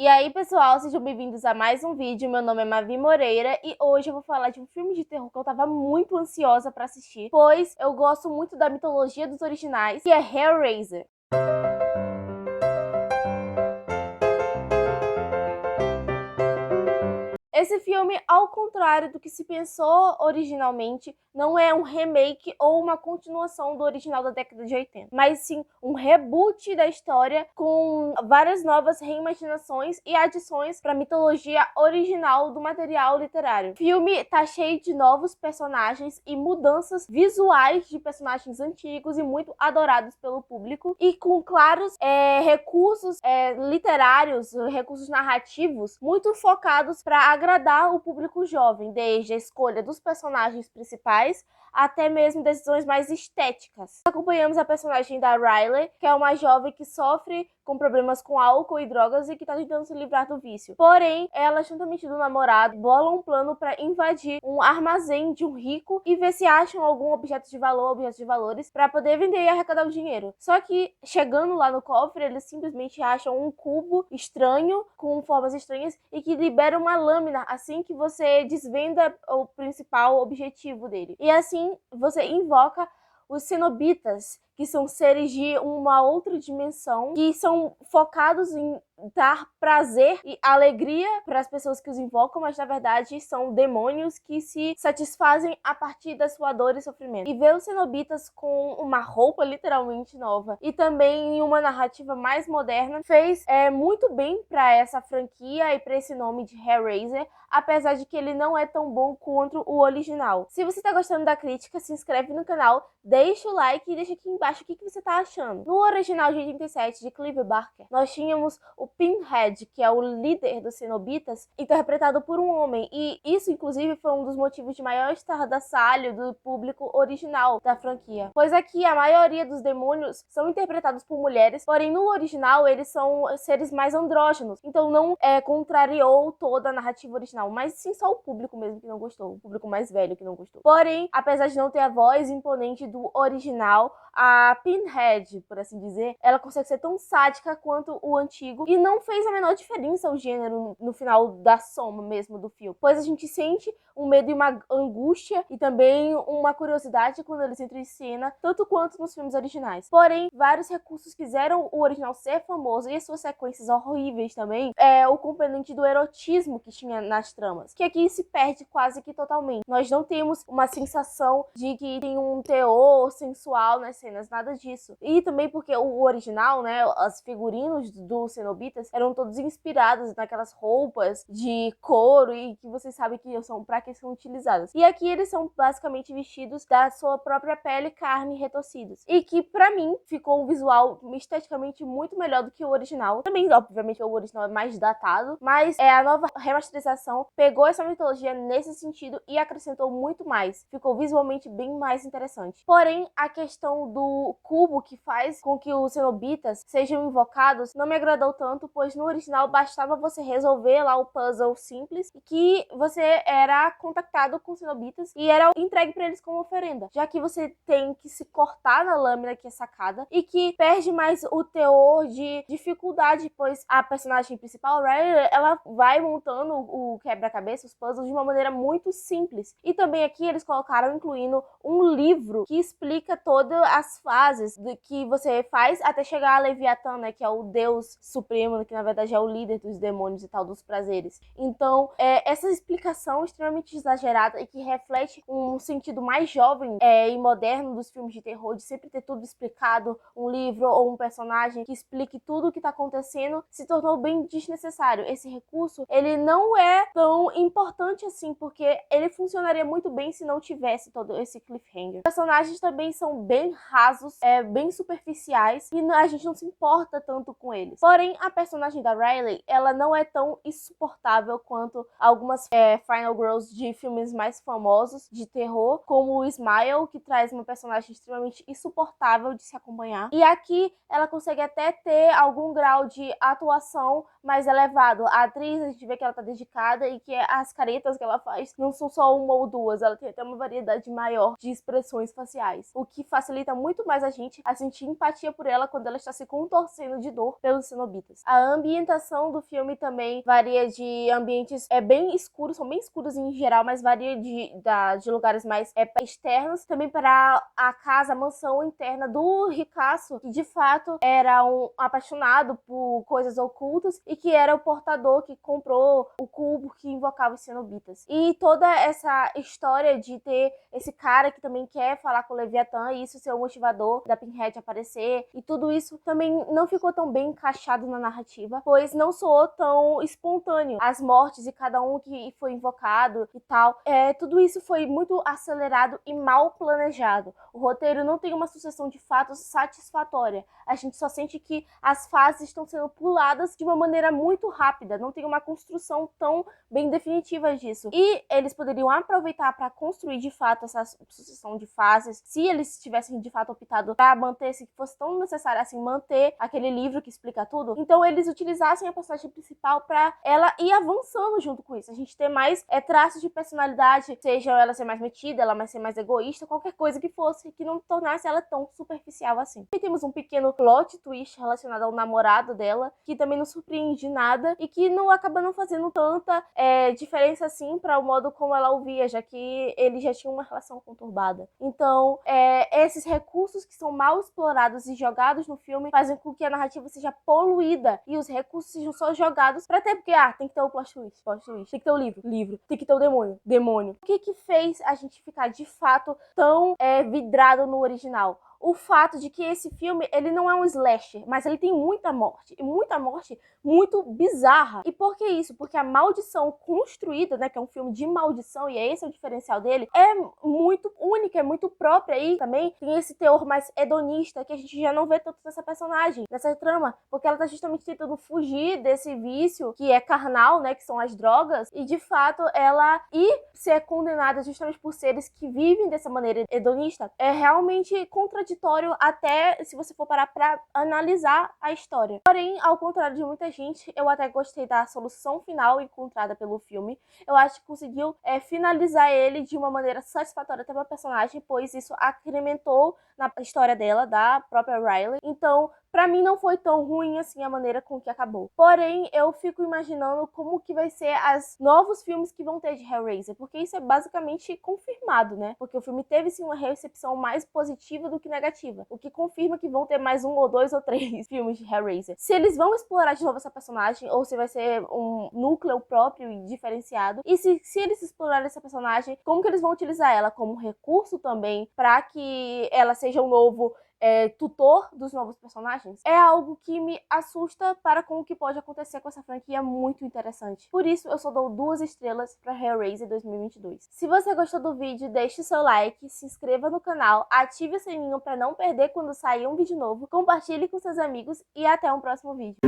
E aí, pessoal, sejam bem-vindos a mais um vídeo. Meu nome é Mavi Moreira e hoje eu vou falar de um filme de terror que eu tava muito ansiosa pra assistir, pois eu gosto muito da mitologia dos originais, que é Hellraiser. Esse filme, ao contrário do que se pensou originalmente, não é um remake ou uma continuação do original da década de 80, mas sim um reboot da história com várias novas reimaginações e adições para a mitologia original do material literário. O filme tá cheio de novos personagens e mudanças visuais de personagens antigos e muito adorados pelo público, e com claros recursos literários, recursos narrativos muito focados para agradar o público jovem, desde a escolha dos personagens principais até mesmo decisões mais estéticas. Acompanhamos a personagem da Riley, que é uma jovem que sofre com problemas com álcool e drogas e que tá tentando se livrar do vício. Porém, ela, juntamente do namorado, bola um plano para invadir um armazém de um rico e ver se acham algum objeto de valor, objetos de valores, para poder vender e arrecadar o dinheiro. Só que, chegando lá no cofre, eles simplesmente acham um cubo estranho, com formas estranhas, e que libera uma lâmina assim que você desvenda o principal objetivo dele. E assim, você invoca os cenobitas, que são seres de uma outra dimensão, que são focados em dar prazer e alegria para as pessoas que os invocam, mas na verdade são demônios que se satisfazem a partir da sua dor e sofrimento. E ver os cenobitas com uma roupa literalmente nova e também em uma narrativa mais moderna fez muito bem para essa franquia e para esse nome de Hellraiser, apesar de que ele não é tão bom quanto o original. Se você tá gostando da crítica, se inscreve no canal, deixa o like e deixa aqui embaixo o que você tá achando. No original de 87, de Clive Barker, nós tínhamos o Pinhead, que é o líder dos cenobitas, interpretado por um homem, e isso inclusive foi um dos motivos de maior estardalhaço do público original da franquia, pois aqui a maioria dos demônios são interpretados por mulheres, porém no original eles são seres mais andrógenos, então não contrariou toda a narrativa original, mas sim só o público mesmo que não gostou, o público mais velho que não gostou. Porém, apesar de não ter a voz imponente do original, a Pinhead, por assim dizer, ela consegue ser tão sádica quanto o antigo, e não fez a menor diferença o gênero no final da soma mesmo do filme, pois a gente sente um medo e uma angústia e também uma curiosidade quando eles entram em cena, tanto quanto nos filmes originais. Porém, vários recursos fizeram o original ser famoso e as suas sequências horríveis também, o componente do erotismo que tinha nas tramas, que aqui se perde quase que totalmente. Nós não temos uma sensação de que tem um teor sensual nas cenas, nada disso. E também porque o original, né, os figurinos dos cenobitas eram todos inspirados naquelas roupas de couro e que vocês sabem que são para que são utilizadas. E aqui eles são basicamente vestidos da sua própria pele, carne retorcidos. E que pra mim ficou um visual esteticamente muito melhor do que o original. Também, obviamente, o original é mais datado, mas a nova remasterização pegou essa mitologia nesse sentido e acrescentou muito mais. Ficou visualmente bem mais interessante. Porém, a questão do cubo que faz com que os cenobitas sejam invocados não me agradou tanto, pois no original bastava você resolver lá o puzzle simples e que você era contactado com cenobitas e era entregue para eles como oferenda, já que você tem que se cortar na lâmina que é sacada e que perde mais o teor de dificuldade, pois a personagem principal, Riley, ela vai montando o quebra-cabeça, os puzzles, de uma maneira muito simples. E também aqui eles colocaram incluindo um livro que explica todas as fases do que você faz até chegar a Leviatã, né, que é o deus supremo, que na verdade é o líder dos demônios e tal, dos prazeres. Então, essa explicação extremamente exagerada e que reflete um sentido mais jovem e moderno dos filmes de terror, de sempre ter tudo explicado, um livro ou um personagem que explique tudo o que tá acontecendo, se tornou bem desnecessário. Esse recurso, ele não é tão importante assim, porque ele funcionaria muito bem se não tivesse todo esse cliffhanger. Os personagens também são bem rasos, bem superficiais, e a gente não se importa tanto com eles. Porém, a personagem da Riley, ela não é tão insuportável quanto algumas Final Girls de filmes mais famosos de terror, como o Smile, que traz uma personagem extremamente insuportável de se acompanhar. E aqui ela consegue até ter algum grau de atuação mais elevado. A atriz, a gente vê que ela tá dedicada e que as caretas que ela faz não são só uma ou duas, ela tem até uma variedade maior de expressões faciais, o que facilita muito muito mais a gente a sentir empatia por ela quando ela está se contorcendo de dor pelos cenobitas. A ambientação do filme também varia de ambientes bem escuros, são bem escuros em geral, mas varia de lugares mais externos, também para a casa, a mansão interna do ricaço, que de fato era um apaixonado por coisas ocultas e que era o portador que comprou o cubo que invocava os cenobitas. E toda essa história de ter esse cara que também quer falar com o Leviatã e isso ser o motivador da Pinhead aparecer, e tudo isso também não ficou tão bem encaixado na narrativa, pois não soou tão espontâneo. As mortes e cada um que foi invocado e tal, tudo isso foi muito acelerado e mal planejado. O roteiro não tem uma sucessão de fatos satisfatória. A gente só sente que as fases estão sendo puladas de uma maneira muito rápida, não tem uma construção tão bem definitiva disso. E eles poderiam aproveitar para construir de fato essa sucessão de fases, se eles tivessem de fato optado para manter, se fosse tão necessário assim, manter aquele livro que explica tudo, então eles utilizassem a personagem principal para ela ir avançando junto com isso. A gente ter mais traços de personalidade, seja ela ser mais metida, ela ser mais egoísta, qualquer coisa que fosse, que não tornasse ela tão superficial assim. E temos um pequeno plot twist relacionado ao namorado dela, que também não surpreende nada e que não acaba não fazendo tanta diferença assim para o modo como ela o via, já que ele já tinha uma relação conturbada. Então, esses recursos que são mal explorados e jogados no filme fazem com que a narrativa seja poluída e os recursos sejam só jogados pra ter, porque tem que ter o plot twist, tem que ter o livro, tem que ter o demônio. O que fez a gente ficar de fato tão vidrado no original? O fato de que esse filme, ele não é um slasher, mas ele tem muita morte, e muita morte muito bizarra. E por que isso? Porque a maldição construída, né, que é um filme de maldição, e esse é o diferencial dele, é muito única, é muito própria, e também tem esse teor mais hedonista, que a gente já não vê tanto nessa personagem, nessa trama, porque ela tá justamente tentando fugir desse vício que é carnal, né, que são as drogas, e de fato ela ser condenada justamente por seres que vivem dessa maneira hedonista é realmente contraditório, até se você for parar pra analisar a história. Porém, ao contrário de muita gente, eu até gostei da solução final encontrada pelo filme. Eu acho que conseguiu finalizar ele de uma maneira satisfatória até pra personagem, pois isso acrementou na história dela, da própria Riley. Então, pra mim não foi tão ruim assim a maneira com que acabou. Porém, eu fico imaginando como que vai ser os novos filmes que vão ter de Hellraiser, porque isso é basicamente confirmado, né? Porque o filme teve sim uma recepção mais positiva do que negativa, o que confirma que vão ter mais 1 ou 2 ou 3 filmes de Hellraiser. Se eles vão explorar de novo essa personagem, ou se vai ser um núcleo próprio e diferenciado, e se eles explorarem essa personagem, como que eles vão utilizar ela como recurso também para que ela seja um novo tutor dos novos personagens, é algo que me assusta para com o que pode acontecer com essa franquia muito interessante. Por isso, eu só dou 2 estrelas para Hellraiser 2022. Se você gostou do vídeo, deixe o seu like, se inscreva no canal, ative o sininho para não perder quando sair um vídeo novo, compartilhe com seus amigos e até um próximo vídeo.